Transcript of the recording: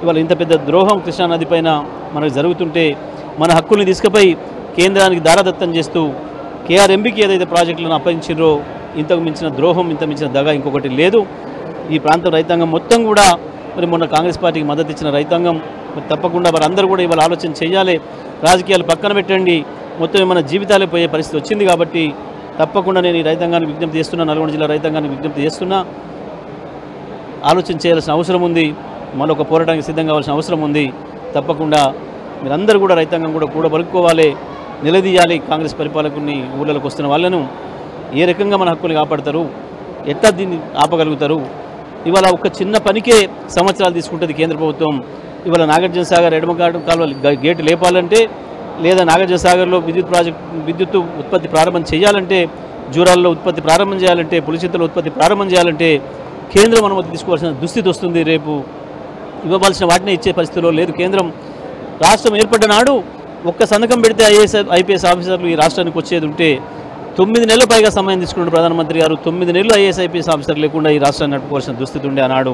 ఇవాళ ఇంత పెద్ద ద్రోహం కృష్ణానది పైన మనకు జరుగుతుంటే మన హక్కుల్ని తీసుకుపోయి కేంద్రానికి దారాదత్తం చేస్తూ కేఆర్ఎంబీకి ఏదైతే ప్రాజెక్టులను అప్పగించారో ఇంతకు మించిన ద్రోహం, ఇంత మించిన దగ ఇంకొకటి లేదు. ఈ ప్రాంతం రైతాంగం మొత్తం కూడా మరి మొన్న కాంగ్రెస్ పార్టీకి మద్దతు ఇచ్చిన రైతాంగం మరి తప్పకుండా వారందరూ కూడా ఇవాళ ఆలోచన చేయాలి. రాజకీయాలు పక్కన పెట్టండి, మొత్తం మన జీవితాలే పోయే పరిస్థితి వచ్చింది కాబట్టి తప్పకుండా నేను ఈ రైతాంగానికి విజ్ఞప్తి చేస్తున్నా, నల్గొండ జిల్లా రైతాంగానికి విజ్ఞప్తి చేస్తున్నా. ఆలోచన చేయాల్సిన అవసరం ఉంది, మరొక పోరాటానికి సిద్ధం కావాల్సిన అవసరం ఉంది. తప్పకుండా మీరందరూ కూడా రైతాంగం కూడా కూడబలుక్కోవాలి, నిలదీయాలి. కాంగ్రెస్ పరిపాలకుని ఊళ్ళలోకి వస్తున్న వాళ్ళను ఏ రకంగా మన హక్కులు కాపాడతారు, ఎట్లా దీన్ని ఆపగలుగుతారు? ఇవాళ ఒక చిన్న పనికే సంవత్సరాలు తీసుకుంటుంది కేంద్ర ప్రభుత్వం. ఇవాళ నాగార్జున సాగర్ ఎడమ కాలువ గేటు లేపాలంటే, లేదా నాగార్జున సాగర్లో విద్యుత్ ఉత్పత్తి ప్రారంభం చేయాలంటే, జూరాల్లో ఉత్పత్తి ప్రారంభం చేయాలంటే, పులిచింతలో ఉత్పత్తి ప్రారంభం చేయాలంటే కేంద్రం అనుమతి తీసుకోవాల్సిన దుస్థితి వస్తుంది. రేపు ఇవ్వవలసిన వాటిని ఇచ్చే పరిస్థితిలో లేదు కేంద్రం. రాష్ట్రం ఏర్పడ్డ నాడు ఒక్క సంతకం పెడితే ఐపీఎస్ ఆఫీసర్లు ఈ రాష్ట్రానికి వచ్చేది ఉంటే 9 నెలల పైగా సమయం తీసుకున్నాడు ప్రధానమంత్రి గారు. 9 నెలలు ఐఏఎస్ ఐపీఎస్ ఆఫీసర్ లేకుండా ఈ రాష్ట్రాన్ని నడుపుకోవాల్సిన దుస్థితి ఉండే ఆనాడు.